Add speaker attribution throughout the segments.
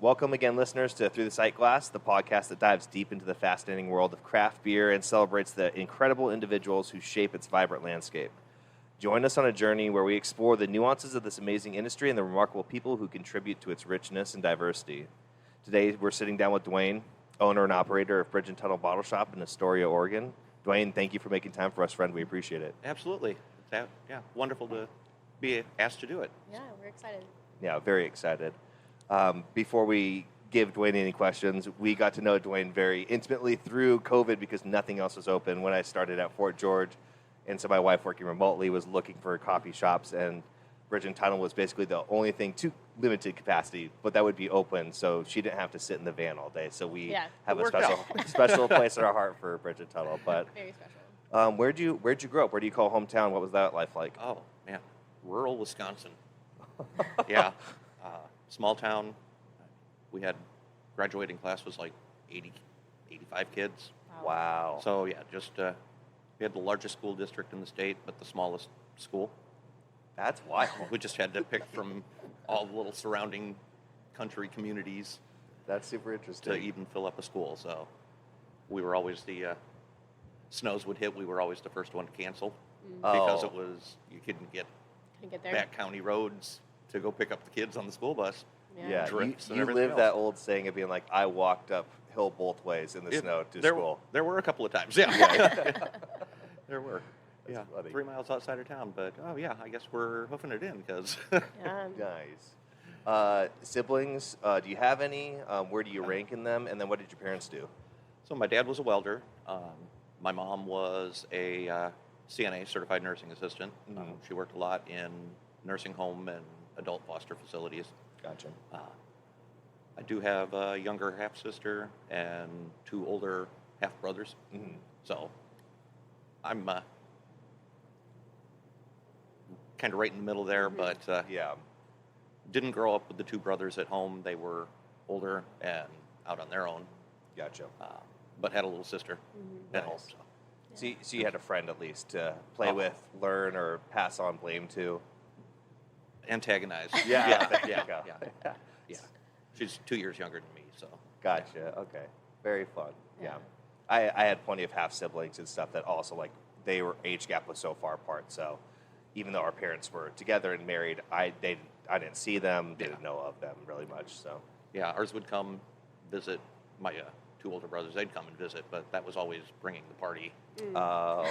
Speaker 1: Welcome again, listeners, to Through the Sightglass, the podcast that dives deep into the fascinating world of craft beer and celebrates the incredible individuals who shape its vibrant landscape. Join us on a journey where we explore the nuances of this amazing industry and the remarkable people who contribute to its richness and diversity. Today, we're sitting down with Dwayne, owner and operator of Bridge and Tunnel Bottleshop in Astoria, Oregon. Dwayne, thank you for making time for us, friend. We appreciate it.
Speaker 2: Absolutely. Wonderful to be asked to do it.
Speaker 3: Yeah, we're excited.
Speaker 1: Yeah, very excited. Before we give Dwayne any questions, we got to know Dwayne very intimately through COVID because nothing else was open when I started at Fort George. And so my wife, working remotely, was looking for coffee shops, and Bridge and Tunnel was basically the only thing to limited capacity, but that would be open, so she didn't have to sit in the van all day. So we have a special place in our heart for Bridge and Tunnel. But
Speaker 3: very special.
Speaker 1: Where'd you grow up? Where do you call hometown? What was that life like?
Speaker 2: Oh, man. Rural Wisconsin. Yeah. Small town. We had graduating class was like 80, 85 kids.
Speaker 1: Wow.
Speaker 2: So, yeah, just we had the largest school district in the state, but the smallest school.
Speaker 1: That's wild.
Speaker 2: We just had to pick from all the little surrounding country communities.
Speaker 1: That's super interesting.
Speaker 2: To even fill up a school. So we were always snows would hit, we were always the first one to cancel because it was, you couldn't get
Speaker 3: there.
Speaker 2: back county roads to go pick up the kids on the school bus.
Speaker 1: Yeah,
Speaker 2: Drifts
Speaker 1: you live that old saying of being like, I walked uphill both ways in the snow to school.
Speaker 2: There were a couple of times, yeah. There were.
Speaker 1: That's funny.
Speaker 2: 3 miles outside of town, but I guess we're hoofing it in because.
Speaker 1: Nice. Siblings, do you have any? Where do you rank in them? And then what did your parents do?
Speaker 2: So my dad was a welder. My mom was a CNA, certified nursing assistant. She worked a lot in nursing home and adult foster facilities.
Speaker 1: Gotcha.
Speaker 2: I do have a younger half-sister and 2 older half-brothers. So I'm kind of right in the middle there, but didn't grow up with the 2 brothers at home. They were older and out on their own.
Speaker 1: Gotcha.
Speaker 2: But had a little sister at home.
Speaker 1: So you had a friend at least to play with, learn, or pass on blame to?
Speaker 2: Antagonize.
Speaker 1: Yeah.
Speaker 2: She's 2 years younger than me, so.
Speaker 1: Gotcha. Okay. Very fun. Yeah. I had plenty of half siblings and stuff that also they were age gap was so far apart. So even though our parents were together and married, I didn't see them, didn't know of them really much. So
Speaker 2: yeah, ours would come visit my 2 older brothers. They'd come and visit, but that was always bringing the party.
Speaker 1: Oh.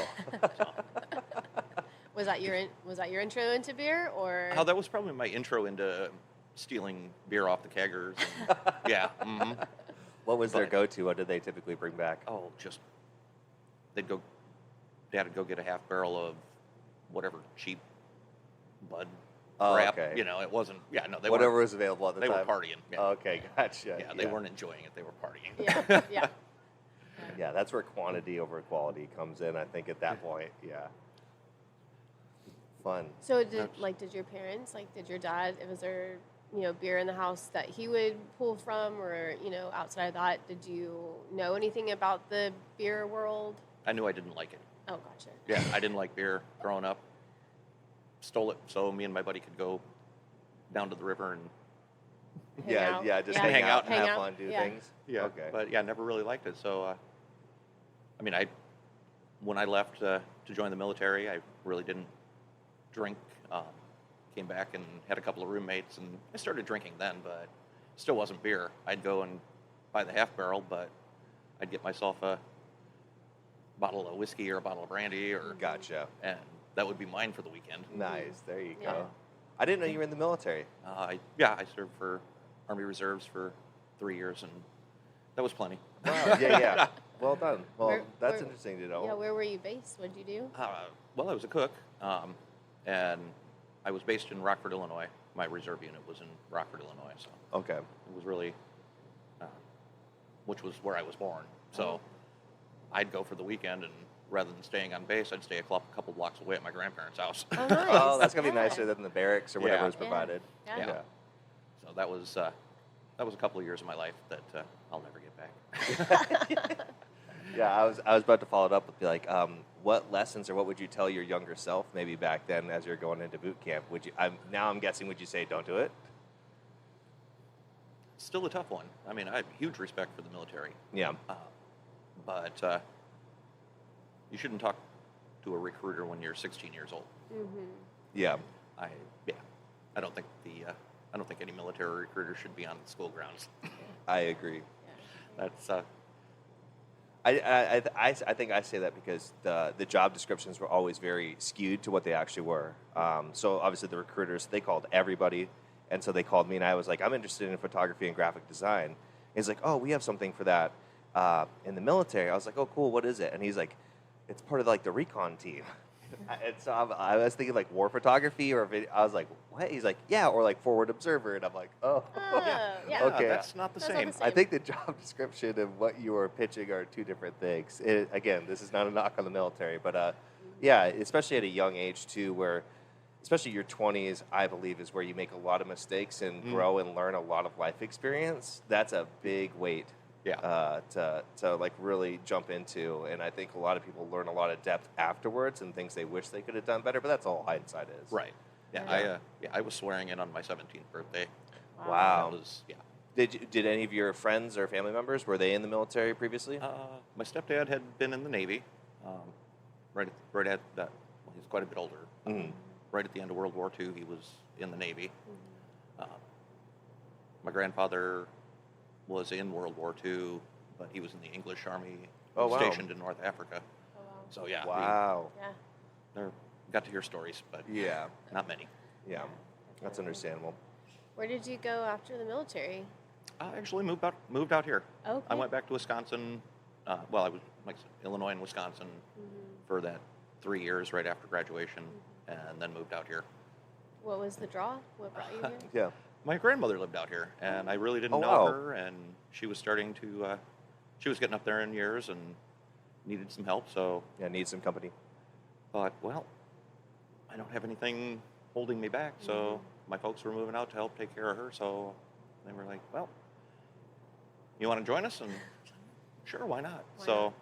Speaker 3: Was that your intro into beer, or?
Speaker 2: Oh, that was probably my intro into stealing beer off the keggers. And, yeah. Mm-hmm.
Speaker 1: What was their go-to? What did they typically bring back?
Speaker 2: Oh, Dad would go get a half barrel of whatever cheap Bud crap.
Speaker 1: Okay.
Speaker 2: It wasn't. Yeah, no,
Speaker 1: whatever was available at the time.
Speaker 2: They were partying. Yeah.
Speaker 1: Okay, gotcha.
Speaker 2: Yeah, they weren't enjoying it. They were partying.
Speaker 3: Yeah.
Speaker 1: Yeah, that's where quantity over quality comes in. I think at that point. Yeah. Fun.
Speaker 3: So did your parents, did your dad, was there, beer in the house that he would pull from, or, outside of that, did you know anything about the beer world?
Speaker 2: I knew I didn't like it.
Speaker 3: Oh, gotcha.
Speaker 2: Yeah, I didn't like beer growing up. Stole it so me and my buddy could go down to the river and
Speaker 1: just hang out and have fun, do things.
Speaker 2: Yeah,
Speaker 1: okay.
Speaker 2: But never really liked it. So, when I left to join the military, I really didn't drink. Came back and had a couple of roommates, and I started drinking then, but still wasn't beer. I'd go and buy the half barrel, but I'd get myself a bottle of whiskey or a bottle of brandy, or
Speaker 1: Gotcha.
Speaker 2: And that would be mine for the weekend.
Speaker 1: Nice. There you go. I didn't know you were in the military.
Speaker 2: I served for Army Reserves for 3 years, and that was plenty.
Speaker 1: Wow. Yeah. Well done. Well, that's interesting to know.
Speaker 3: Yeah, where were you based? What did you do?
Speaker 2: Well, I was a cook, and I was based in Rockford, Illinois. My reserve unit was in Rockford, Illinois, so
Speaker 1: okay.
Speaker 2: It was really, which was where I was born. So I'd go for the weekend, and rather than staying on base, I'd stay a couple blocks away at my grandparents' house.
Speaker 3: Oh, nice.
Speaker 1: Oh, that's gonna be nicer than the barracks or whatever was provided.
Speaker 3: Yeah.
Speaker 2: So that was a couple of years of my life that I'll never get back.
Speaker 1: Yeah, I was about to follow it up with what lessons or what would you tell your younger self maybe back then as you're going into boot camp? I'm guessing would you say don't do it?
Speaker 2: still a tough one. I mean, I have huge respect for the military,
Speaker 1: Yeah.
Speaker 2: but you shouldn't talk to a recruiter when you're 16 years old.
Speaker 3: Mm-hmm.
Speaker 1: Yeah.
Speaker 2: I don't think I don't think any military recruiter should be on the school grounds.
Speaker 1: I agree.
Speaker 3: Yeah.
Speaker 2: That's
Speaker 1: I think I say that because the job descriptions were always very skewed to what they actually were. So obviously the recruiters, they called everybody, and so they called me, and I was like, I'm interested in photography and graphic design. And he's like, oh, we have something for that in the military. I was like, oh, cool, what is it? And he's like, it's part of like the recon team. And so I was thinking like war photography or video. I was like, what? He's like, yeah, or like forward observer. And I'm like, oh,
Speaker 3: Yeah.
Speaker 1: okay.
Speaker 2: That's not the
Speaker 3: That's not
Speaker 2: same.
Speaker 3: the same.
Speaker 1: I think the job description and what you are pitching are two different things. Again, this is not a knock on the military, but yeah, especially at a young age too, where especially your 20s, I believe, is where you make a lot of mistakes and grow and learn a lot of life experience. That's a big weight.
Speaker 2: Yeah.
Speaker 1: To like really jump into, and I think a lot of people learn a lot of depth afterwards and things they wish they could have done better. But that's all hindsight is.
Speaker 2: Right. Yeah. I was swearing in on my 17th birthday.
Speaker 1: Wow.
Speaker 2: That was
Speaker 1: Did any of your friends or family members, were they in the military previously?
Speaker 2: My stepdad had been in the Navy. Right at that. Well, he's quite a bit older.
Speaker 1: Mhm.
Speaker 2: Right at the end of World War II, he was in the Navy. My grandfather was in World War II, but he was in the English Army,
Speaker 1: Oh, wow.
Speaker 2: stationed in North Africa.
Speaker 3: Oh, wow.
Speaker 2: So yeah,
Speaker 1: Wow.
Speaker 3: Yeah.
Speaker 2: got to hear stories, but
Speaker 1: Yeah.
Speaker 2: not many.
Speaker 1: Yeah. That's understandable.
Speaker 3: Where did you go after the military?
Speaker 2: I actually moved out here.
Speaker 3: Okay.
Speaker 2: I went back to Wisconsin. Well, I was like Illinois and Wisconsin for that 3 years right after graduation, and then moved out here.
Speaker 3: What was the draw? What brought you here?
Speaker 1: Yeah.
Speaker 2: My grandmother lived out here, and I really didn't
Speaker 1: Oh,
Speaker 2: know
Speaker 1: wow.
Speaker 2: her, and she was starting to, she was getting up there in years and needed some help, so
Speaker 1: Yeah, need some company.
Speaker 2: thought, well, I don't have anything holding me back, so my folks were moving out to help take care of her, so they were like, well, you want to join us? And sure, why not?
Speaker 3: Why
Speaker 2: So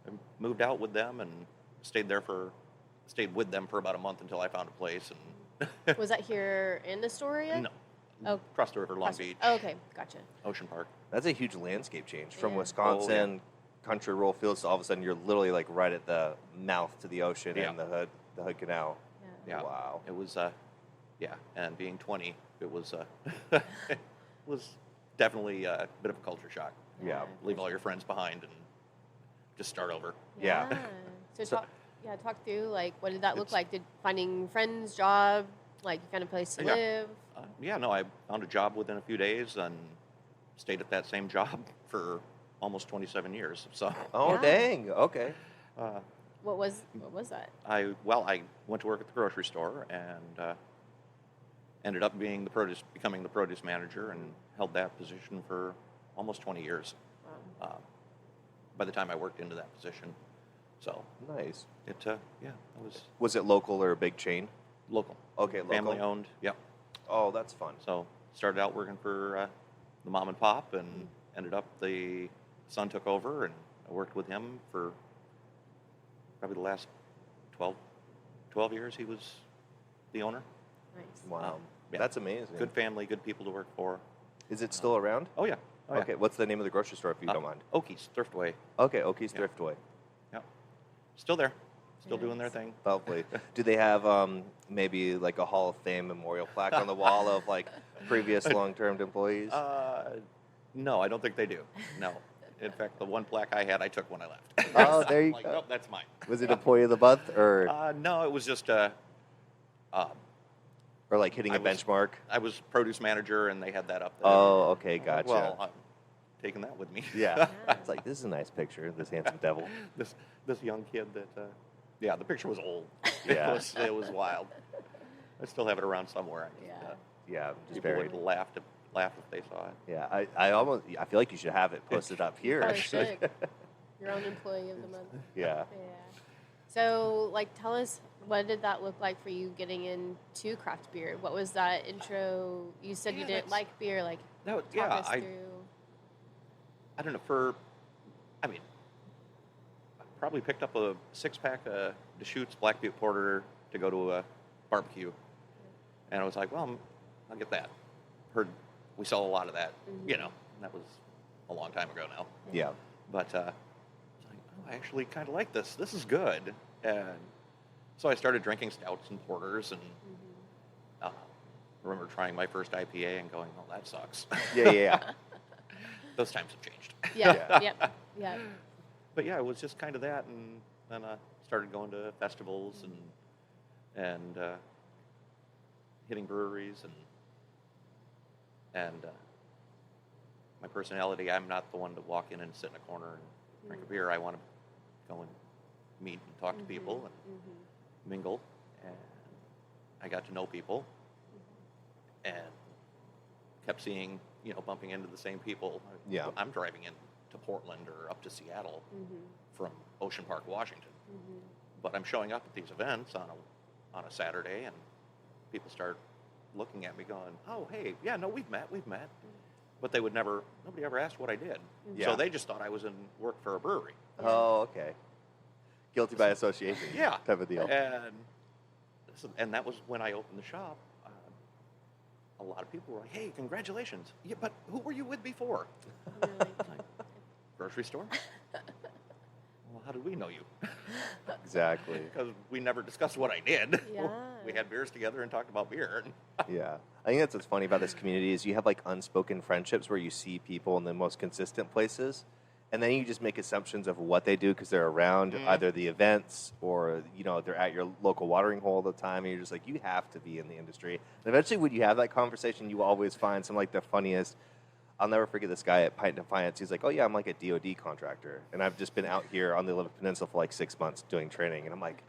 Speaker 3: not?
Speaker 2: I moved out with them and stayed with them for about a month until I found a place, and
Speaker 3: Was that here in Astoria?
Speaker 2: no,
Speaker 3: Oh.
Speaker 2: across the river, Long Beach,
Speaker 3: Oh, okay, gotcha.
Speaker 2: Ocean Park.
Speaker 1: That's a huge landscape change from
Speaker 3: Yeah.
Speaker 1: Wisconsin country rural fields to all of a sudden you're literally like right at the mouth to the ocean
Speaker 2: Yeah.
Speaker 1: and the Hood Canal.
Speaker 3: Yeah.
Speaker 2: Yeah.
Speaker 1: Wow.
Speaker 2: It was, and being 20, it was, it was definitely a bit of a culture shock.
Speaker 1: Yeah.
Speaker 2: Leave all your friends behind and just start over.
Speaker 1: Yeah.
Speaker 3: So,
Speaker 1: So-
Speaker 3: talk through like what did that look
Speaker 2: It's-
Speaker 3: like? Did finding friends, job, like you found a place to
Speaker 2: Yeah.
Speaker 3: live?
Speaker 2: No, I found a job within a few days and stayed at that same job for almost 27 years. So
Speaker 1: Oh
Speaker 3: Yeah.
Speaker 1: dang. Okay.
Speaker 2: uh,
Speaker 3: What was that?
Speaker 2: I went to work at the grocery store and ended up becoming the produce manager and held that position for almost 20 years.
Speaker 3: Wow.
Speaker 2: By the time I worked into that position, so
Speaker 1: Nice.
Speaker 2: it was
Speaker 1: Was it local or a big chain?
Speaker 2: local,
Speaker 1: Okay, local.
Speaker 2: family owned. Yeah.
Speaker 1: Oh, that's fun.
Speaker 2: So started out working for the mom and pop, and ended up the son took over, and I worked with him for probably the last 12 years. He was the owner.
Speaker 3: Nice.
Speaker 1: Wow.
Speaker 2: Yeah.
Speaker 1: That's amazing.
Speaker 2: Good family, good people to work for.
Speaker 1: Is it still around?
Speaker 2: Oh yeah. Oh, yeah.
Speaker 1: Okay. What's the name of the grocery store if you don't mind?
Speaker 2: Okies, Thriftway.
Speaker 1: Okay, Okies
Speaker 2: Yeah.
Speaker 1: Thriftway.
Speaker 2: Yeah. Still there. Still doing their
Speaker 3: Nice.
Speaker 2: thing.
Speaker 1: Lovely. Do they have maybe like a Hall of Fame memorial plaque on the wall of like previous long-term employees?
Speaker 2: No, I don't think they do. No. In fact, the one plaque I had, I took when I left.
Speaker 1: Oh, there you
Speaker 2: Like,
Speaker 1: go.
Speaker 2: nope, that's mine.
Speaker 1: Was it Employee of the Month or
Speaker 2: No, it was just
Speaker 1: like hitting
Speaker 2: I
Speaker 1: a
Speaker 2: was-
Speaker 1: benchmark?
Speaker 2: I was produce manager, and they had that up there.
Speaker 1: Oh, okay, gotcha.
Speaker 2: Well, I'm taking that with me.
Speaker 1: Yeah. It's like, this is a nice picture, this handsome devil.
Speaker 2: this young kid that, the picture was old.
Speaker 1: Yeah.
Speaker 2: It was wild. I still have it around somewhere.
Speaker 3: Yeah.
Speaker 1: Yeah, just
Speaker 2: People
Speaker 1: buried.
Speaker 2: would laugh if they saw it.
Speaker 1: Yeah, I feel like you should have it posted up here.
Speaker 3: Probably should. Your own employee of the month.
Speaker 1: Yeah.
Speaker 3: Yeah. So, like, tell us, what did that look like for you getting into craft beer? What was that intro? You said you
Speaker 2: Yeah,
Speaker 3: didn't
Speaker 2: that's-
Speaker 3: like beer. Like,
Speaker 2: That was,
Speaker 3: talk us through.
Speaker 2: I don't know, I probably picked up a 6-pack of Deschutes Black Butte Porter to go to a barbecue. And I was like, well, I'll get that. Heard we sell a lot of that,
Speaker 3: Mhm.
Speaker 2: you know, and that was a long time ago now.
Speaker 1: Yeah.
Speaker 2: But it's like, oh, I actually kind of like this. This is good. And so I started drinking stouts and porters, and
Speaker 3: Mhm.
Speaker 2: remember trying my first IPA and going, oh, that sucks.
Speaker 1: Yeah.
Speaker 2: Those times have changed.
Speaker 3: Yeah. Yep. Yeah.
Speaker 2: But yeah, it was just kind of that, and then I started going to festivals and hitting breweries, and my personality, I'm not the one to walk in and sit in a corner and drink a beer. I want to go and meet and talk to people and mingle, and I got to know people and kept seeing, you know, bumping into the same people.
Speaker 1: Yeah.
Speaker 2: I'm driving into Portland or up to Seattle
Speaker 3: Mhm.
Speaker 2: from Ocean Park, Washington,
Speaker 3: Mhm.
Speaker 2: but I'm showing up at these events on a Saturday, and people start looking at me going, oh, hey, yeah, no, we've met. But they would nobody ever asked what I did.
Speaker 1: Yeah.
Speaker 2: So they just thought I was in work for a brewery.
Speaker 3: Yeah.
Speaker 1: Oh, okay. Guilty by association.
Speaker 2: Yeah.
Speaker 1: Type of deal.
Speaker 2: And that was when I opened the shop. A lot of people were like, hey, congratulations. Yeah, but who were you with before?
Speaker 3: Really?
Speaker 2: Like, grocery store? Well, how did we know you?
Speaker 1: Exactly.
Speaker 2: Because we never discussed what I did.
Speaker 3: Yeah.
Speaker 2: We had beers together and talked about beer.
Speaker 1: Yeah. I think that's what's funny about this community is you have like unspoken friendships where you see people in the most consistent places, and then you just make assumptions of what they do because they're around either the events or, you know, they're at your local watering hole all the time, and you're just like, you have to be in the industry. And eventually when you have that conversation, you always find some like the funniest. I'll never forget this guy at Pint Defiance. He's like, oh yeah, I'm like a DOD contractor, and I've just been out here on the Olympic Peninsula for like 6 months doing training. And I'm like,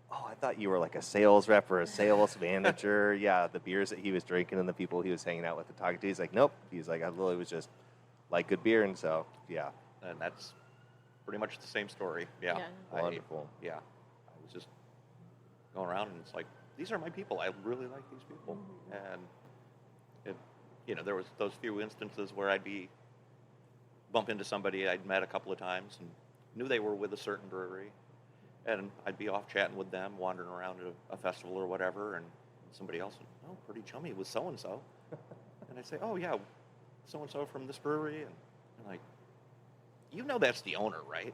Speaker 1: oh, I thought you were like a sales rep or a sales manager. Yeah, the beers that he was drinking and the people he was hanging out with and talking to. He's like, nope. He's like, I literally was just like good beer, and so yeah.
Speaker 2: And that's pretty much the same story. Yeah.
Speaker 1: Wonderful.
Speaker 2: I was just going around, and it's like, these are my people. I really like these people. And it, you know, there was those few instances where I'd bump into somebody I'd met a couple of times and knew they were with a certain brewery, and I'd be off chatting with them, wandering around at a festival or whatever, and somebody else would, oh, pretty chummy with so-and-so. And I'd say, oh, yeah, so-and-so from this brewery. And I'm like, you know that's the owner, right?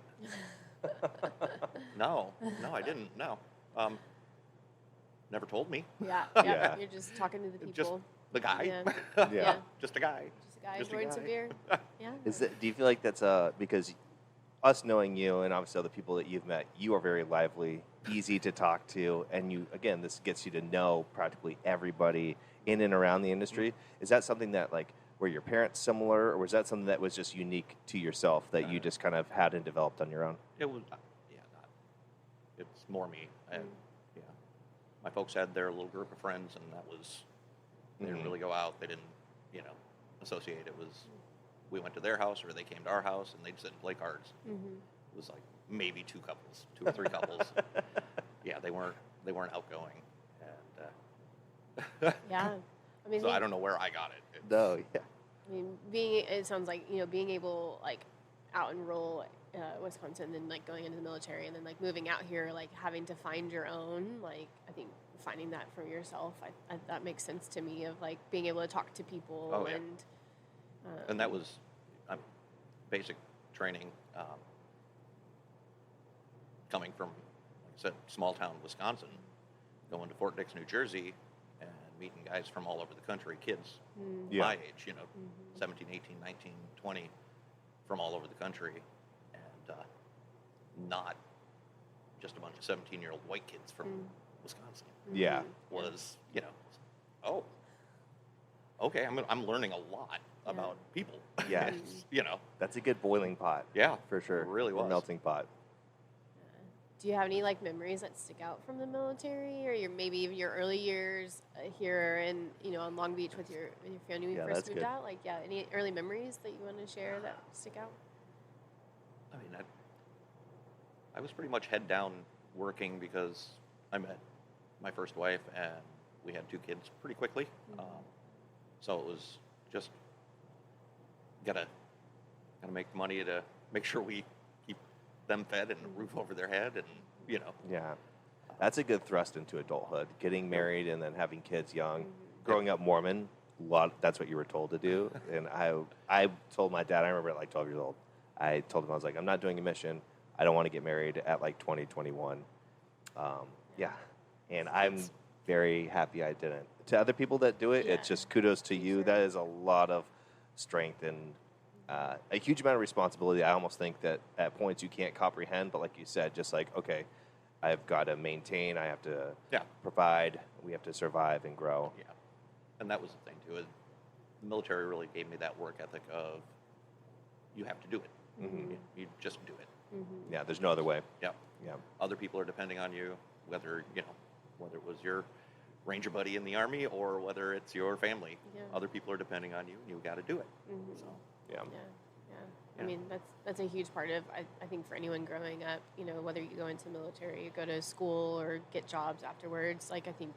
Speaker 2: No, I didn't. No. Never told me.
Speaker 3: Yeah.
Speaker 1: Yeah.
Speaker 3: You're just talking to the people.
Speaker 2: Just the guy.
Speaker 3: Yeah.
Speaker 1: Yeah.
Speaker 2: Just a guy.
Speaker 3: Just a guy
Speaker 2: Just a
Speaker 3: enjoying some
Speaker 2: guy.
Speaker 3: beer. Yeah.
Speaker 1: Do you feel like that's because us knowing you and obviously other people that you've met, you are very lively, easy to talk to, and you, again, this gets you to know practically everybody in and around the industry. Is that something that like were your parents similar, or was that something that was just unique to yourself that you just kind of had and developed on your own?
Speaker 2: It was, it's more me. And, yeah. My folks had their little group of friends, and that was, they didn't really go out. They didn't, you know, associate. It was, we went to their house or they came to our house and they'd sit and play cards. It was like maybe two or three couples. Yeah, they weren't outgoing. And
Speaker 3: Yeah. I mean,
Speaker 2: so I don't know where I got it.
Speaker 1: No, yeah.
Speaker 3: I mean, it sounds like, you know, being able, like, out in rural Wisconsin, and then, like, going into the military, and then, like, moving out here, like, having to find your own, like, I think finding that for yourself, that makes sense to me, of, like, being able to talk to people.
Speaker 2: Oh, yeah.
Speaker 3: And
Speaker 2: that was basic training, coming from, like I said, small town Wisconsin, going to Fort Dix, New Jersey, and meeting guys from all over the country, kids my age, you know, 17, 18, 19, 20, from all over the country, and not just a bunch of 17-year-old white kids from Wisconsin.
Speaker 1: Yeah.
Speaker 2: Was, you know, oh, okay, I'm learning a lot about people.
Speaker 1: Yeah.
Speaker 2: You know.
Speaker 1: That's a good boiling pot.
Speaker 2: Yeah.
Speaker 1: For sure.
Speaker 2: It really
Speaker 1: Or
Speaker 2: was.
Speaker 1: melting pot.
Speaker 3: do you have any, like, memories that stick out from the military, or maybe your early years here in, you know, on Long Beach with your family when you
Speaker 1: Yeah,
Speaker 3: first
Speaker 1: that's
Speaker 3: moved
Speaker 1: good.
Speaker 3: out? Like, yeah, any early memories that you want to share that stick out?
Speaker 2: I mean, I was pretty much head down working because I met my first wife and we had two kids pretty quickly. So it was just gotta make money to make sure we keep them fed and a roof over their head, and, you know.
Speaker 1: Yeah. That's a good thrust into adulthood. Getting married and then having kids young. Growing up Mormon, that's what you were told to do. And I told my dad, I remember at like 12 years old, I told him, I was like, I'm not doing a mission. I don't want to get married at like 2021. Yeah. And I'm very happy I didn't. To other people that do it, it's just kudos to you.
Speaker 3: Sure.
Speaker 1: That is a lot of strength and a huge amount of responsibility. I almost think that at points you can't comprehend, but like you said, just like, okay, I've got to maintain, I have to provide, we have to survive and grow.
Speaker 2: Yeah. And that was the thing, too. The military really gave me that work ethic of you have to do it.
Speaker 1: Mm-hmm.
Speaker 2: You just do it.
Speaker 3: Mm-hmm.
Speaker 1: Yeah, there's no other way.
Speaker 2: Yeah.
Speaker 1: Yeah.
Speaker 2: Other people are depending on you, whether it was your ranger buddy in the Army or whether it's your family.
Speaker 3: Yeah.
Speaker 2: Other people are depending on you, and you got to do it.
Speaker 3: Mm-hmm.
Speaker 2: So,
Speaker 1: Yeah.
Speaker 3: I mean, that's a huge part of, I think, for anyone growing up, whether you go into the military, you go to school, or get jobs afterwards. Like, I think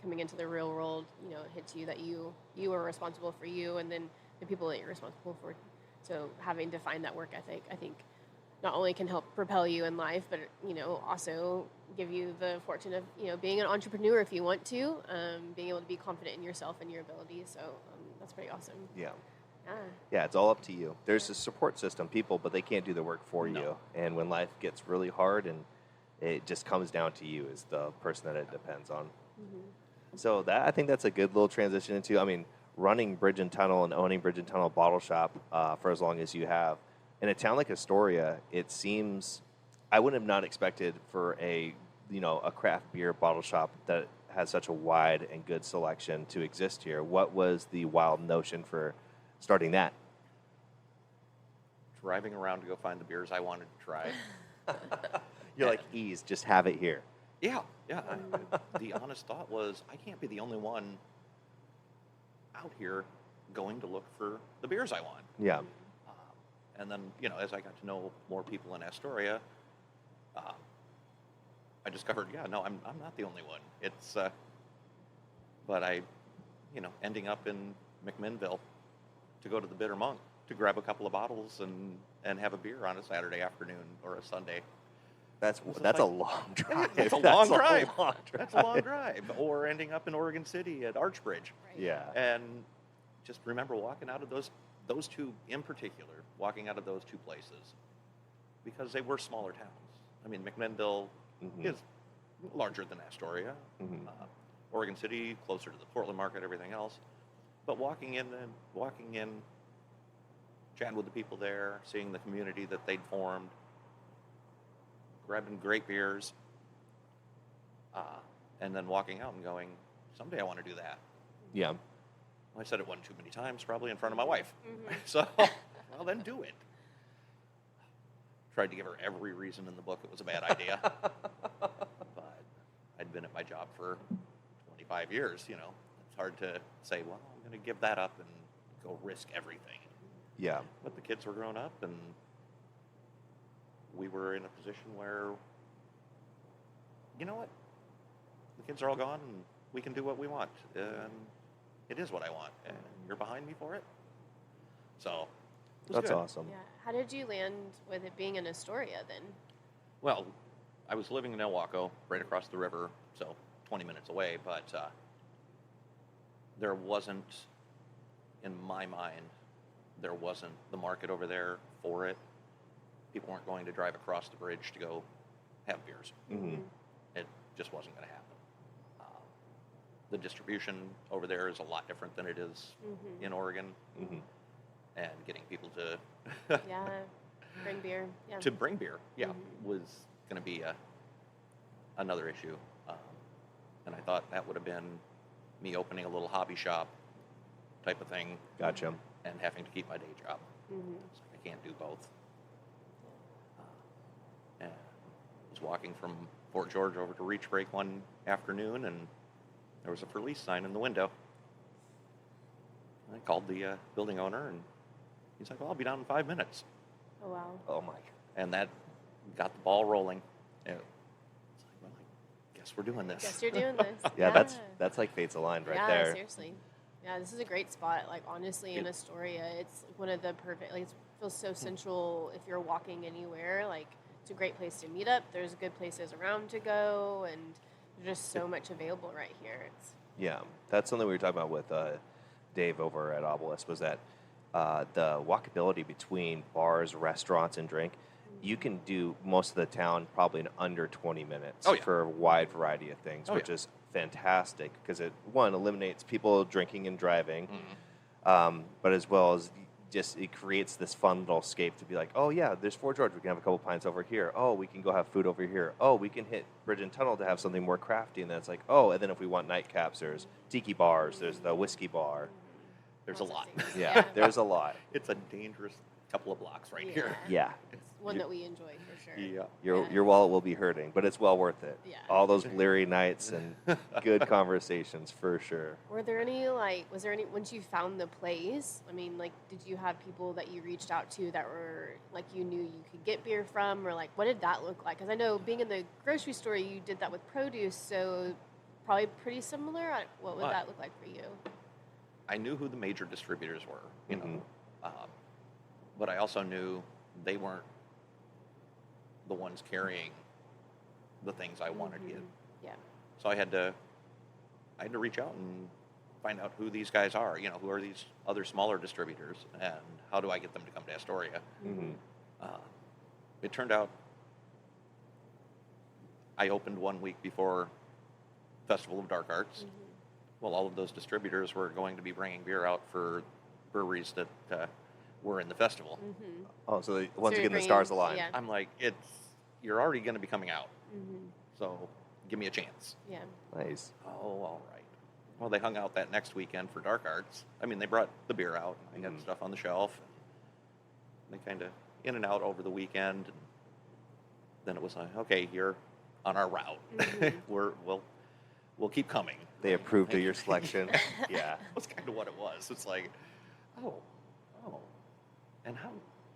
Speaker 3: coming into the real world, it hits you that you are responsible for you and then the people that you're responsible for. So having to find that work ethic, I think, not only can help propel you in life, but, also give you the fortune of, being an entrepreneur if you want to, being able to be confident in yourself and your abilities. So that's pretty awesome.
Speaker 1: Yeah.
Speaker 3: Yeah.
Speaker 1: Yeah, it's all up to you. There's a support system, people, but they can't do the work for
Speaker 2: No.
Speaker 1: you. And when life gets really hard and it just comes down to you as the person that it depends on.
Speaker 3: Mm-hmm.
Speaker 1: So I think that's a good little transition into, running Bridge and Tunnel and owning Bridge and Tunnel Bottleshop for as long as you have. In a town like Astoria, it seems, I would have not expected for a craft beer bottle shop that has such a wide and good selection to exist here. What was the wild notion for starting that?
Speaker 2: driving around to go find the beers I wanted to try.
Speaker 1: You're like, ease, just have it here.
Speaker 2: Yeah. The honest thought was, I can't be the only one out here going to look for the beers I want.
Speaker 1: Yeah.
Speaker 2: And then, as I got to know more people in Astoria, I discovered, I'm not the only one. It's, but I, ending up in McMinnville to go to the Bitter Monk to grab a couple of bottles and have a beer on a Saturday afternoon or a Sunday.
Speaker 1: That's a long drive.
Speaker 2: That's a long drive. That's a long drive. Or ending up in Oregon City at Archbridge.
Speaker 3: Right.
Speaker 1: Yeah.
Speaker 2: And just remember walking out of those two in particular, walking out of those two places, because they were smaller towns. I mean, McMinnville is larger than Astoria. Oregon City, closer to the Portland market, everything else. But walking in, chatting with the people there, seeing the community that they'd formed, grabbing great beers, and then walking out and going, someday I want to do that.
Speaker 1: Yeah.
Speaker 2: I said it one too many times, probably in front of my wife. So, well, then do it. Tried to give her every reason in the book it was a bad idea. But I'd been at my job for 25 years, It's hard to say, well, I'm going to give that up and go risk everything.
Speaker 1: Yeah.
Speaker 2: But the kids were grown up, and we were in a position where, you know what? The kids are all gone, and we can do what we want. And it is what I want, and you're behind me for it. So, it was
Speaker 1: That's
Speaker 2: good.
Speaker 1: awesome.
Speaker 3: Yeah. How did you land with it being in Astoria then?
Speaker 2: Well, I was living in El Waco, right across the river, so 20 minutes away, but there wasn't, in my mind, there wasn't the market over there for it. People weren't going to drive across the bridge to go have beers. It just wasn't going to happen. The distribution over there is a lot different than it is in Oregon, and getting people to
Speaker 3: Bring beer. Yeah.
Speaker 2: to bring beer, was going to be another issue. And I thought that would have been me opening a little hobby shop type of thing.
Speaker 1: Gotcha.
Speaker 2: And having to keep my day job. So I can't do both. And I was walking from Fort George over to Reach Break one afternoon, and there was a for lease sign in the window. I called the building owner, and he's like, well, I'll be down in 5 minutes.
Speaker 3: Oh, wow.
Speaker 1: Oh my.
Speaker 2: And that got the ball rolling. And it's like, well, I guess we're doing this.
Speaker 3: Guess you're doing this.
Speaker 1: Yeah, that's like fates aligned right there.
Speaker 3: Seriously. Yeah, this is a great spot. Like, honestly, in Astoria, it's one of the perfect, it feels so central if you're walking anywhere. Like, it's a great place to meet up. There's good places around to go, and there's just so much available right here.
Speaker 1: Yeah, that's something we were talking about with Dave over at Obelisk was that the walkability between bars, restaurants, and drink, you can do most of the town probably in under 20 minutes for a wide variety of things, which is fantastic because it, one, eliminates people drinking and driving, but as well as just it creates this fun little escape to be like, oh yeah, there's Fort George, we can have a couple pints over here. Oh, we can go have food over here. Oh, we can hit Bridge and Tunnel to have something more crafty. And then it's like, oh, and then if we want nightcaps, there's tiki bars, there's the whiskey bar.
Speaker 2: There's a lot.
Speaker 1: Yeah, there's a lot.
Speaker 2: It's a dangerous couple of blocks right here.
Speaker 1: Yeah.
Speaker 3: It's one that we enjoy for sure.
Speaker 2: Yeah.
Speaker 1: Your wallet will be hurting, but it's well worth it.
Speaker 3: Yeah.
Speaker 1: All those bleary nights and good conversations for sure.
Speaker 3: Was there any, once you found the place, I mean, like, did you have people that you reached out to that were, like, you knew you could get beer from, or, like, what did that look like? Because I know being in the grocery store, you did that with produce, so probably pretty similar. What would that look like for you?
Speaker 2: I knew who the major distributors were, you know, but I also knew they weren't the ones carrying the things I wanted to get.
Speaker 3: Yeah.
Speaker 2: So I had to reach out and find out who these guys are, you know, who are these other smaller distributors, and how do I get them to come to Astoria. It turned out I opened 1 week before Festival of Dark Arts. Well, all of those distributors were going to be bringing beer out for breweries that were in the festival.
Speaker 1: Oh, so once again, the stars align.
Speaker 3: Yeah.
Speaker 2: I'm like, you're already going to be coming out, so give me a chance.
Speaker 3: Yeah.
Speaker 1: Nice.
Speaker 2: Oh, all right. Well, they hung out that next weekend for Dark Arts. I mean, they brought the beer out. I had stuff on the shelf. They kind of in and out over the weekend. And then it was like, okay, you're on our route. We'll keep coming.
Speaker 1: They approved of your selection. Yeah.
Speaker 2: That's kind of what it was. It's like, oh,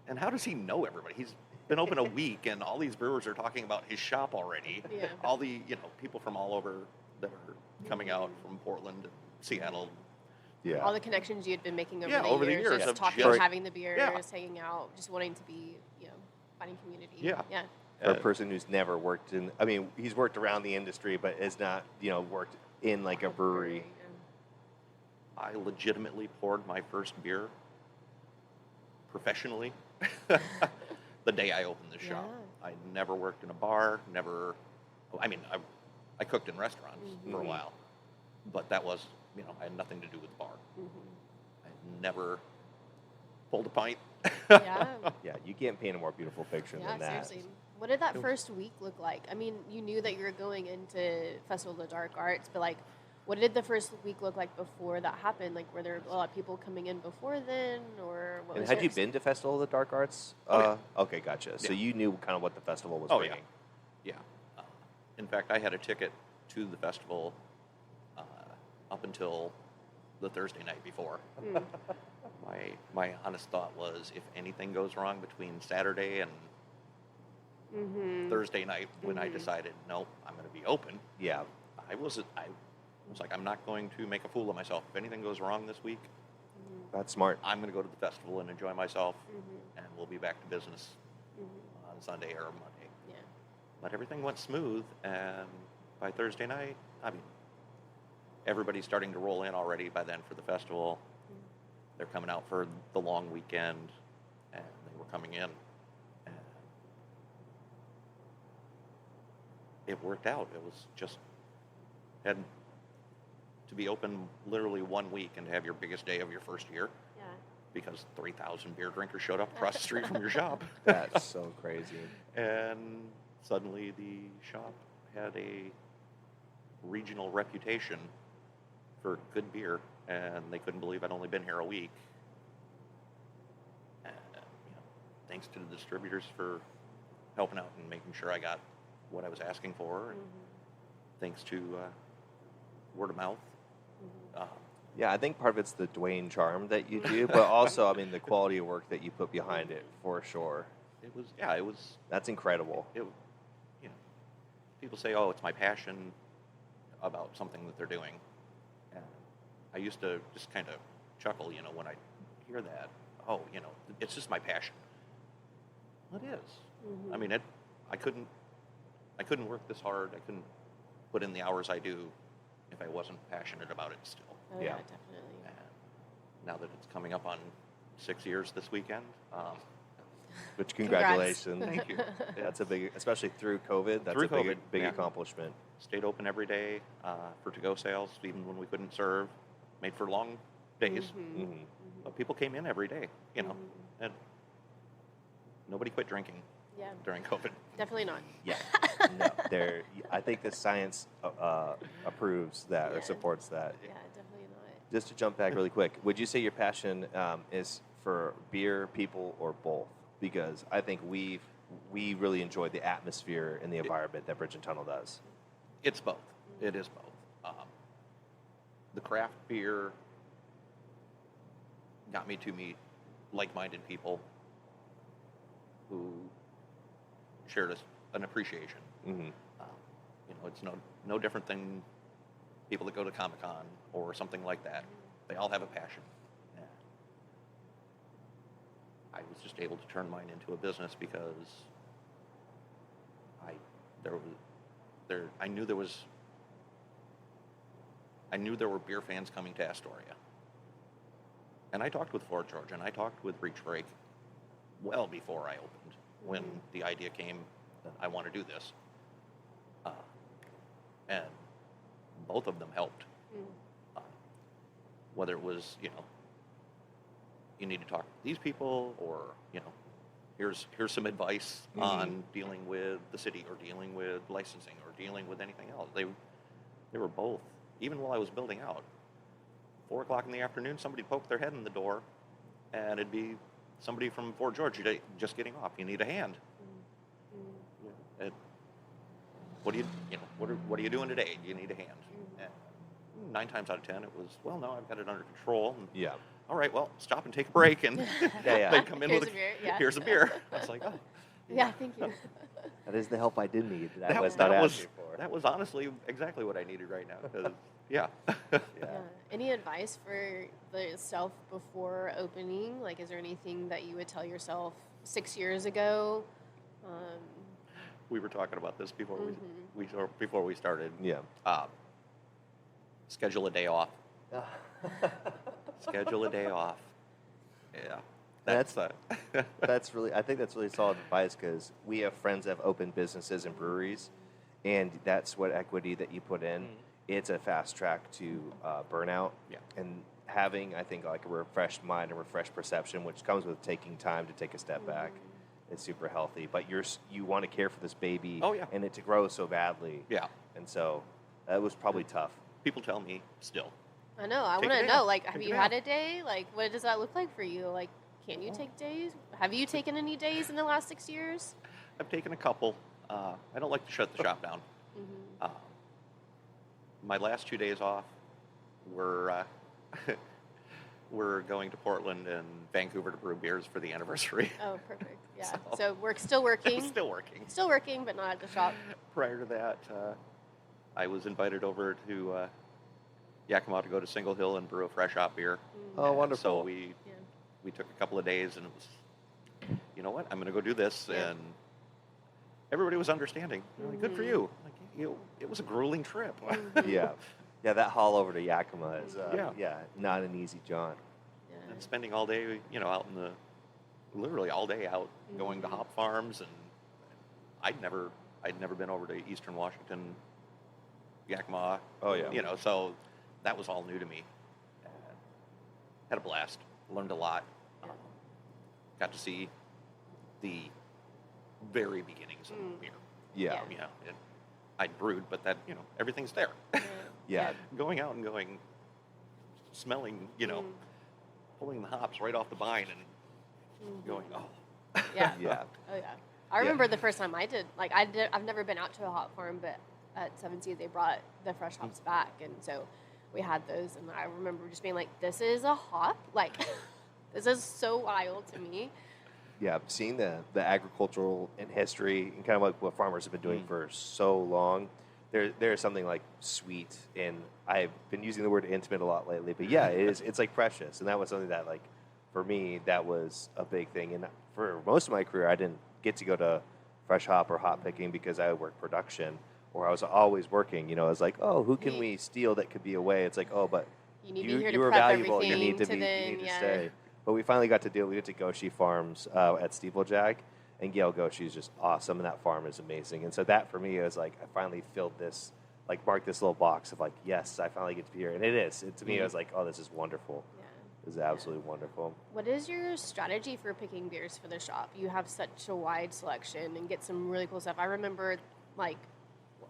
Speaker 2: and how does he know everybody? He's been open a week, and all these brewers are talking about his shop already.
Speaker 3: Yeah.
Speaker 2: All the people from all over that are coming out from Portland, and Seattle.
Speaker 1: Yeah.
Speaker 3: All the connections you had been making
Speaker 2: over the years
Speaker 3: just
Speaker 2: of
Speaker 3: talking,
Speaker 2: just-
Speaker 3: having the beers, hanging out, just wanting to be, finding community.
Speaker 2: Yeah.
Speaker 3: Yeah.
Speaker 1: For a person who's never worked in, I mean, he's worked around the industry, but has not, worked in like a brewery.
Speaker 2: I legitimately poured my first beer professionally the day I opened the shop. I never worked in a bar, I mean, I cooked in restaurants for a while, but that was, I had nothing to do with the bar. I never pulled a pint.
Speaker 3: Yeah.
Speaker 1: Yeah, you can't paint a more beautiful picture than that.
Speaker 3: Seriously. What did that first week look like? I mean, you knew that you were going into Festival of the Dark Arts, but, like, what did the first week look like before that happened? Like, were there a lot of people coming in before then, or what?
Speaker 1: And
Speaker 3: was
Speaker 1: had
Speaker 3: your
Speaker 1: you been to Festival of the Dark Arts? Okay, gotcha. So you knew kind of what the festival was bringing.
Speaker 2: Yeah. In fact, I had a ticket to the festival up until the Thursday night before. My honest thought was, if anything goes wrong between Saturday and Thursday night, when I decided, no, I'm going to be open.
Speaker 1: Yeah.
Speaker 2: I was like, I'm not going to make a fool of myself. If anything goes wrong this week,
Speaker 1: That's smart.
Speaker 2: I'm going to go to the festival and enjoy myself, and we'll be back to business on Sunday or Monday.
Speaker 3: Yeah.
Speaker 2: But everything went smooth, and by Thursday night, I mean, everybody's starting to roll in already by then for the festival. They're coming out for the long weekend, and they were coming in. And it worked out. It was just, had to be open literally 1 week and to have your biggest day of your first year.
Speaker 3: Yeah.
Speaker 2: Because 3,000 beer drinkers showed up across the street from your shop.
Speaker 1: That's so crazy.
Speaker 2: And suddenly the shop had a regional reputation for good beer, and they couldn't believe I'd only been here a week. And, thanks to the distributors for helping out and making sure I got what I was asking for. And thanks to word of mouth.
Speaker 1: Yeah, I think part of it's the Dwayne charm that you do, but also, I mean, the quality of work that you put behind it, for sure.
Speaker 2: It was.
Speaker 1: That's incredible.
Speaker 2: People say, oh, it's my passion about something that they're doing. And I used to just kind of chuckle, when I hear that. Oh, it's just my passion. Well, it is. I mean, I couldn't work this hard. I couldn't put in the hours I do if I wasn't passionate about it still.
Speaker 3: Oh, yeah, definitely.
Speaker 2: now that it's coming up on 6 years this weekend.
Speaker 1: Which, congratulations.
Speaker 2: Thank you.
Speaker 1: That's a big, especially through COVID, that's
Speaker 2: Through
Speaker 1: a big,
Speaker 2: COVID,
Speaker 1: big
Speaker 2: yeah.
Speaker 1: accomplishment.
Speaker 2: Stayed open every day for to-go sales, even when we couldn't serve. Made for long days.
Speaker 1: Mm-hmm.
Speaker 2: But people came in every day, you know, and nobody quit drinking
Speaker 3: Yeah,
Speaker 2: during COVID.
Speaker 3: definitely not.
Speaker 1: Yeah, no, I think the science approves that or
Speaker 3: Yeah.
Speaker 1: supports that.
Speaker 3: Yeah, definitely not.
Speaker 1: Just to jump back really quick, would you say your passion is for beer, people, or both? Because I think we really enjoy the atmosphere and the environment that Bridge and Tunnel does.
Speaker 2: It's both. It is both. The craft beer got me to meet like-minded people who shared an appreciation.
Speaker 1: Mm-hmm.
Speaker 2: You know, it's no different than people that go to Comic-Con or something like that. They all have a passion. And I was just able to turn mine into a business because I knew there were beer fans coming to Astoria. And I talked with Fort George and I talked with Reach Break well before I opened, when the idea came that I want to do this. And both of them helped. Whether it was, you know, you need to talk to these people, or, you know, here's some advice on dealing with the city, or dealing with licensing, or dealing with anything else. They were both. Even while I was building out, 4 o'clock in the afternoon, somebody poked their head in the door, and it'd be somebody from Fort George just getting off. You need a hand. What are you doing today? You need a hand. And 9 times out of 10, it was, well, no, I've got it under control. And,
Speaker 1: Yeah.
Speaker 2: all right, well, stop and take a break, and they'd come in
Speaker 3: Here's
Speaker 2: with
Speaker 3: a beer, yeah.
Speaker 2: here's a beer. I was like, oh.
Speaker 3: Yeah, thank you.
Speaker 1: That is the help I did need.
Speaker 2: That
Speaker 1: was not
Speaker 2: was
Speaker 1: asking for.
Speaker 2: that was honestly exactly what I needed right now. 'Cause, yeah.
Speaker 1: Yeah.
Speaker 3: Any advice for yourself before opening? Like, is there anything that you would tell yourself 6 years ago?
Speaker 2: We were talking about this before before we started.
Speaker 1: Yeah.
Speaker 2: Schedule a day off. Schedule a day off. Yeah.
Speaker 1: That's really, I think that's really solid advice, because we have friends that have opened businesses and breweries, and that's what equity that you put in. It's a fast track to burnout.
Speaker 2: Yeah.
Speaker 1: And having, I think, like a refreshed mind and refreshed perception, which comes with taking time to take a step back, is super healthy. But you want to care for this baby,
Speaker 2: Oh, yeah.
Speaker 1: and it to grow so badly.
Speaker 2: Yeah.
Speaker 1: And so that was probably tough.
Speaker 2: People tell me still.
Speaker 3: I know. I
Speaker 2: Take
Speaker 3: want
Speaker 2: a
Speaker 3: to
Speaker 2: day
Speaker 3: know.
Speaker 2: off.
Speaker 3: Like,
Speaker 2: Take
Speaker 3: have
Speaker 2: a
Speaker 3: you
Speaker 2: day
Speaker 3: had
Speaker 2: off.
Speaker 3: a day? Like, what does that look like for you? Like, can you take days? Have you taken any days in the last 6 years?
Speaker 2: I've taken a couple. I don't like to shut the shop down. My last 2 days off were we're going to Portland and Vancouver to brew beers for the anniversary.
Speaker 3: Oh, perfect. Yeah.
Speaker 2: So-
Speaker 3: So we're still working.
Speaker 2: Still working.
Speaker 3: Still working, but not at the shop.
Speaker 2: Prior to that, I was invited over to Yakima to go to Single Hill and brew a fresh hop beer.
Speaker 1: Oh,
Speaker 2: And
Speaker 1: wonderful.
Speaker 2: So we took a couple of days, and it was, you know what, I'm going to go do this.
Speaker 3: Yeah.
Speaker 2: And everybody was understanding. They're like, good for you. Like, it was a grueling trip.
Speaker 1: Yeah. Yeah, that haul over to Yakima is,
Speaker 2: Yeah.
Speaker 1: not an easy jaunt.
Speaker 3: Yeah.
Speaker 2: And spending all day, out in literally all day out, going to hop farms, and I'd never been over to Eastern Washington, Yakima.
Speaker 1: Oh, yeah.
Speaker 2: So that was all new to me. Had a blast, learned a lot, got to see the very beginnings of beer.
Speaker 1: Yeah.
Speaker 2: I'd brewed, but that, everything's there.
Speaker 1: Yeah.
Speaker 2: Going out and smelling, pulling the hops right off the vine and going, oh.
Speaker 3: Yeah.
Speaker 1: Yeah.
Speaker 3: Oh yeah. I remember the first time I did. Like I've never been out to a hop farm, but at 7C they brought the fresh hops back, and so we had those. And I remember just being like, "This is a hop! Like, this is so wild to me."
Speaker 1: Yeah, seeing the agricultural and history and kind of like what farmers have been doing for so long, there's something like sweet, and I've been using the word intimate a lot lately, but yeah, it's like precious, and that was something that, like, for me, that was a big thing. And for most of my career, I didn't get to go to fresh hop or hop picking because I worked production, or I was always working. I was like, oh, who can we steal that could be away? It's like, oh, but
Speaker 3: You need to be here
Speaker 1: you
Speaker 3: to
Speaker 1: were
Speaker 3: prep
Speaker 1: valuable.
Speaker 3: everything
Speaker 1: You need to
Speaker 3: to
Speaker 1: be.
Speaker 3: then,
Speaker 1: You need to
Speaker 3: yeah.
Speaker 1: stay. But we finally got to do it. We went to Goshi Farms at Steeplejack, and Gail Goshi is just awesome, and that farm is amazing. And so that for me is like I finally filled this, like marked this little box of like, yes, I finally get to be here, and it is. To me, I was like, oh, this is wonderful.
Speaker 3: Yeah.
Speaker 1: This is absolutely wonderful.
Speaker 3: What is your strategy for picking beers for the shop? You have such a wide selection and get some really cool stuff. I remember, like,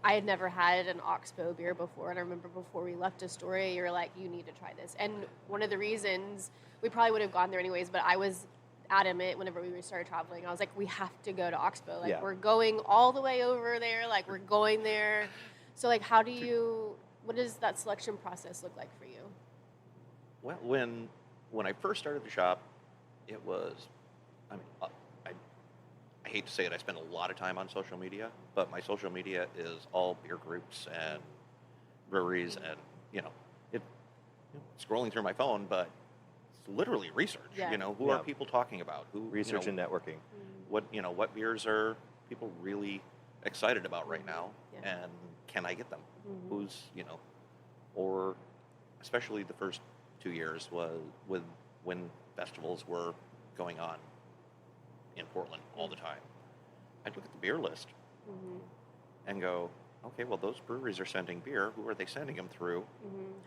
Speaker 3: I had never had an Oxbow beer before, and I remember before we left Astoria, you were like, you need to try this. And one of the reasons, we probably would have gone there anyways, but I was adamant whenever we started traveling. I was like, we have to go to Oxbow. Like, we're going all the way over there. Like, we're going there. So, like, what does that selection process look like for you?
Speaker 2: Well, when I first started the shop, it was, I mean, I hate to say it, I spend a lot of time on social media, but my social media is all beer groups and breweries and, scrolling through my phone, but it's literally research.
Speaker 3: Yeah.
Speaker 2: Who are people talking about?
Speaker 1: Research and networking.
Speaker 2: What beers are people really excited about right now,
Speaker 3: Yeah.
Speaker 2: and can I get them? Who's, or especially the first 2 years was when festivals were going on in Portland all the time. I'd look at the beer list and go, okay, well, those breweries are sending beer. Who are they sending them through?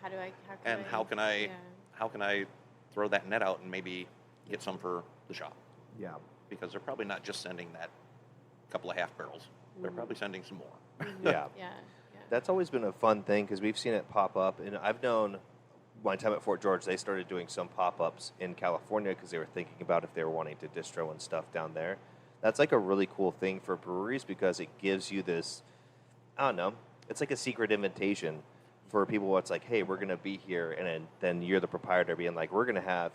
Speaker 2: How can I throw that net out and maybe get some for the shop?
Speaker 1: Yeah.
Speaker 2: Because they're probably not just sending that couple of half barrels. They're probably sending some more.
Speaker 1: Yeah.
Speaker 3: Yeah.
Speaker 1: That's always been a fun thing because we've seen it pop up, and I've known my time at Fort George, they started doing some pop-ups in California because they were thinking about if they were wanting to distro and stuff down there. That's like a really cool thing for breweries because it gives you this, I don't know, it's like a secret invitation for people. It's like, hey, we're going to be here, and then you're the proprietor being like, we're going to have,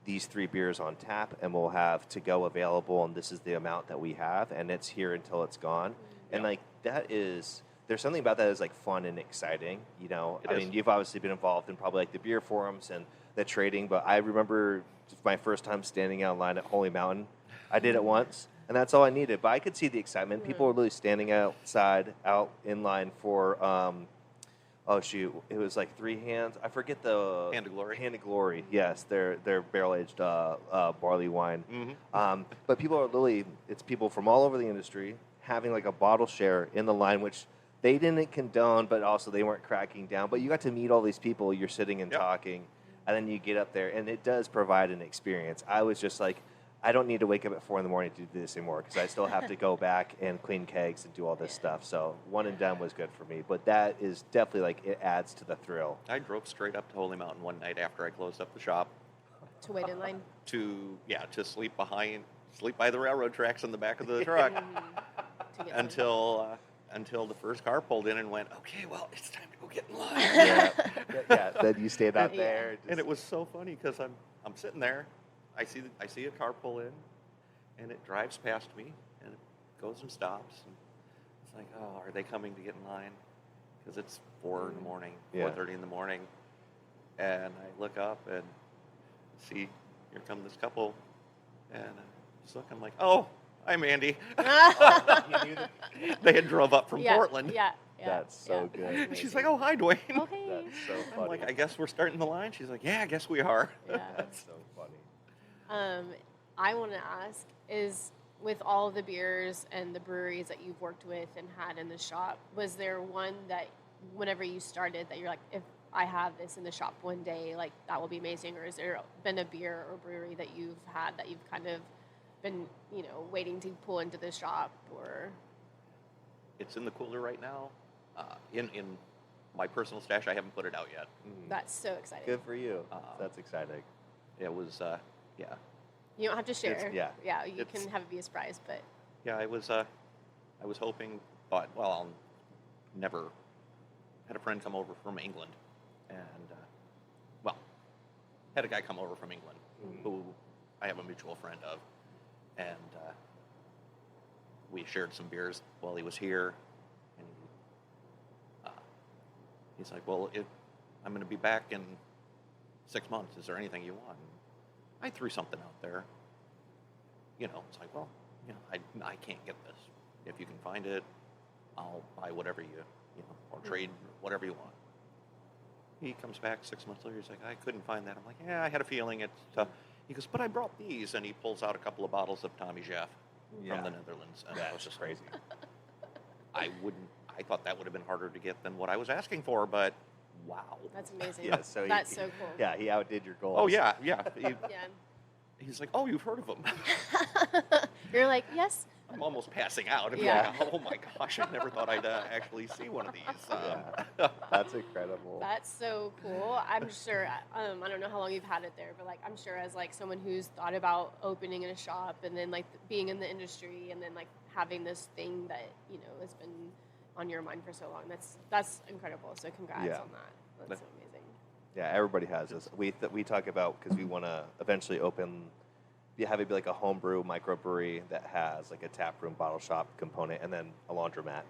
Speaker 1: these 3 beers on tap, and we'll have to-go available, and this is the amount that we have, and it's here until it's gone. And like that is... There's something about that that's like fun and exciting, I mean, you've obviously been involved in probably like the beer forums and the trading, but I remember my first time standing out in line at Holy Mountain. I did it once, and that's all I needed. But I could see the excitement. People were really standing outside, out in line for, it was like 3 Hands. I forget the
Speaker 2: Hand of Glory.
Speaker 1: Hand of Glory. Yes, they're barrel aged barley wine. But people are literally, it's people from all over the industry having like a bottle share in the line, which they didn't condone, but also they weren't cracking down. But you got to meet all these people. You're sitting and talking, and then you get up there, and it does provide an experience. I was just like, I don't need to wake up at 4 in the morning to do this anymore because I still have to go back and clean kegs and do all this stuff. So one and done was good for me. But that is definitely like it adds to the thrill.
Speaker 2: I drove straight up to Holy Mountain one night after I closed up the shop
Speaker 3: To wait in line.
Speaker 2: to sleep by the railroad tracks in the back of the truck
Speaker 3: To get
Speaker 2: until the first car pulled in and went, okay, well, it's time to go get in line.
Speaker 1: Yeah. Then you stayed out there.
Speaker 2: And it was so funny because I'm sitting there, I see a car pull in, and it drives past me, and it goes and stops, and it's like, oh, are they coming to get in line? Because it's 4 in the morning, 4:30 in the morning, and I look up and see here come this couple, and I just look, I'm like, oh, I'm Andy. They had drove up from Portland.
Speaker 3: Yeah.
Speaker 1: That's so good.
Speaker 2: And she's like, oh, hi, Dwayne.
Speaker 3: Oh, hey.
Speaker 1: That's so funny.
Speaker 2: I'm like, I guess we're starting the line. She's like, yeah, I guess we are.
Speaker 3: Yeah.
Speaker 1: That's so funny.
Speaker 3: I want to ask is with all the beers and the breweries that you've worked with and had in the shop, was there one that whenever you started that you're like, if I have this in the shop one day, like that will be amazing? Or has there been a beer or brewery that you've had that you've kind of been, waiting to pull into the shop? Or
Speaker 2: It's in the cooler right now. In my personal stash, I haven't put it out yet.
Speaker 3: That's so exciting.
Speaker 1: Good for you. That's exciting.
Speaker 2: It was,
Speaker 3: You don't have to share.
Speaker 1: Yeah.
Speaker 3: You can have it be a surprise, but
Speaker 2: Yeah, I was hoping, but I'll never had a friend come over from England, and had a guy come over from England who I have a mutual friend of, and we shared some beers while he was here, and he's like, well, I'm going to be back in 6 months. Is there anything you want? And I threw something out there. It's like, well, I can't get this. If you can find it, I'll buy whatever or trade whatever you want. He comes back 6 months later. He's like, I couldn't find that. I'm like, yeah, I had a feeling it's. He goes, but I brought these, and he pulls out a couple of bottles of Tommy Jeff from the Netherlands, and that was just
Speaker 1: crazy.
Speaker 2: I thought that would have been harder to get than what I was asking for, but wow.
Speaker 3: That's amazing.
Speaker 1: Yeah, so
Speaker 3: That's so cool.
Speaker 1: Yeah, he outdid your goals.
Speaker 2: Oh yeah.
Speaker 3: Yeah.
Speaker 2: He's like, oh, you've heard of them.
Speaker 3: You're like, yes.
Speaker 2: I'm almost passing out. I'm
Speaker 3: Yeah.
Speaker 2: like, oh my gosh, I never thought I'd actually see one of these.
Speaker 1: That's incredible.
Speaker 3: That's so cool. I'm sure. I don't know how long you've had it there, but like, I'm sure as like someone who's thought about opening in a shop and then like being in the industry and then like having this thing that has been on your mind for so long. That's incredible. So congrats on that. That's so amazing.
Speaker 1: Yeah, everybody has this. We talk about because we want to eventually have it be like a homebrew microbrewery that has like a taproom bottle shop component and then a laundromat.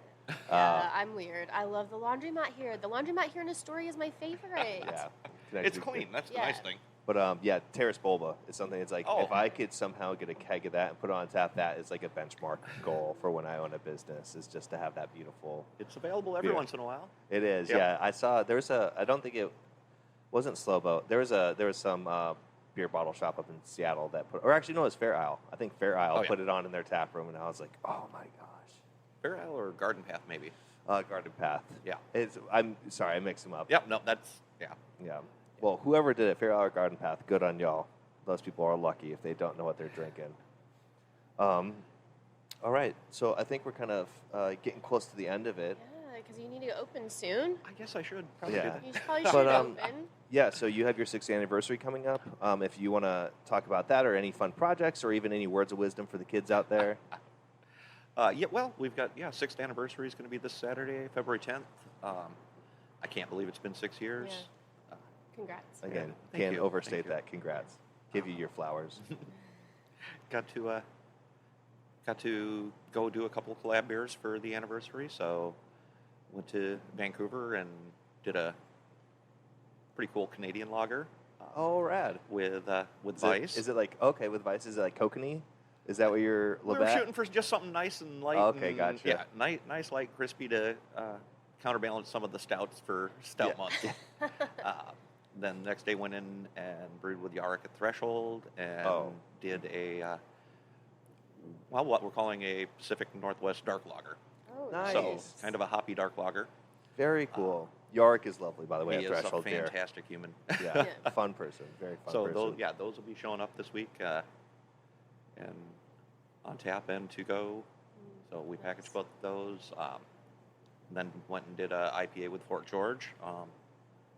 Speaker 3: Yeah, I'm weird. I love the laundromat here. The laundromat here in Astoria is my favorite.
Speaker 1: Yeah,
Speaker 2: it's clean. That's the nice thing.
Speaker 1: But Terrace Bulba is something that's like, if I could somehow get a keg of that and put it on tap, that is like a benchmark goal for when I own a business, is just to have that beautiful.
Speaker 2: It's available every once in a while.
Speaker 1: It is, yeah. I saw, I don't think it wasn't Slow Boat. There was some beer bottle shop up in Seattle that it was Fair Isle. I think Fair Isle put it on in their tap room, and I was like, oh my gosh.
Speaker 2: Fair Isle or Garden Path, maybe?
Speaker 1: Garden Path.
Speaker 2: Yeah.
Speaker 1: I'm sorry, I mixed them up.
Speaker 2: Yep, no, that's,
Speaker 1: Yeah. Well, whoever did it, Fair Isle or Garden Path, good on y'all. Those people are lucky if they don't know what they're drinking. All right, so I think we're kind of getting close to the end of it.
Speaker 3: Yeah, because you need to open soon.
Speaker 2: I guess I should probably do that.
Speaker 3: You probably should open.
Speaker 1: Yeah, so you have your 6th anniversary coming up. If you want to talk about that or any fun projects or even any words of wisdom for the kids out there.
Speaker 2: We've got, 6th anniversary is going to be this Saturday, February 10th. I can't believe it's been 6 years.
Speaker 3: Yeah. Congrats.
Speaker 1: Again,
Speaker 2: Thank
Speaker 1: can't
Speaker 2: you.
Speaker 1: overstate that. Congrats. Give you your flowers.
Speaker 2: Got to go do a couple of collab beers for the anniversary, so went to Vancouver and did a pretty cool Canadian lager.
Speaker 1: Rad.
Speaker 2: With Vice.
Speaker 1: Is it like, okay, with Vice, is it like kokanee? Is that what you're
Speaker 2: We were shooting for just something nice and light.
Speaker 1: Okay, gotcha.
Speaker 2: Yeah, nice, light, crispy to counterbalance some of the stouts for stout month. Then the next day went in and brewed with Yarick at Threshold and did what we're calling a Pacific Northwest dark lager.
Speaker 3: Oh,
Speaker 1: nice.
Speaker 2: So kind of a hoppy dark lager.
Speaker 1: Very cool. Yarick is lovely, by the way.
Speaker 2: He
Speaker 1: at
Speaker 2: is a
Speaker 1: Threshold beer.
Speaker 2: fantastic human.
Speaker 1: Yeah, fun person. Very fun person.
Speaker 2: Those will be showing up this week and on tap and to go. So we packaged both of those. Then went and did a IPA with Fort George.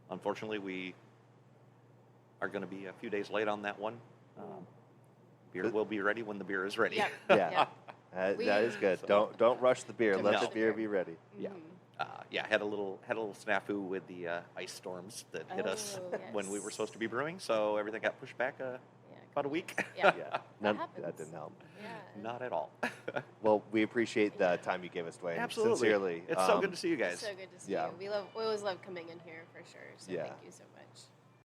Speaker 2: Unfortunately, we are going to be a few days late on that one. Beer will be ready when the beer is ready.
Speaker 3: Yep.
Speaker 1: Yeah, that is good.
Speaker 2: So,
Speaker 1: don't rush the beer. Let
Speaker 2: No.
Speaker 1: the beer be ready.
Speaker 2: Yeah. Had a little snafu with the ice storms that hit us when we were supposed to be brewing. So everything got pushed back about a week.
Speaker 3: Yeah.
Speaker 1: That didn't help.
Speaker 3: Yeah.
Speaker 2: Not at all.
Speaker 1: Well, we appreciate the time you gave us, Dwayne.
Speaker 2: Absolutely.
Speaker 1: Sincerely.
Speaker 2: It's so good to see you guys.
Speaker 3: It's so good to see
Speaker 1: Yeah.
Speaker 3: you. We always love coming in here for sure. So thank you so much.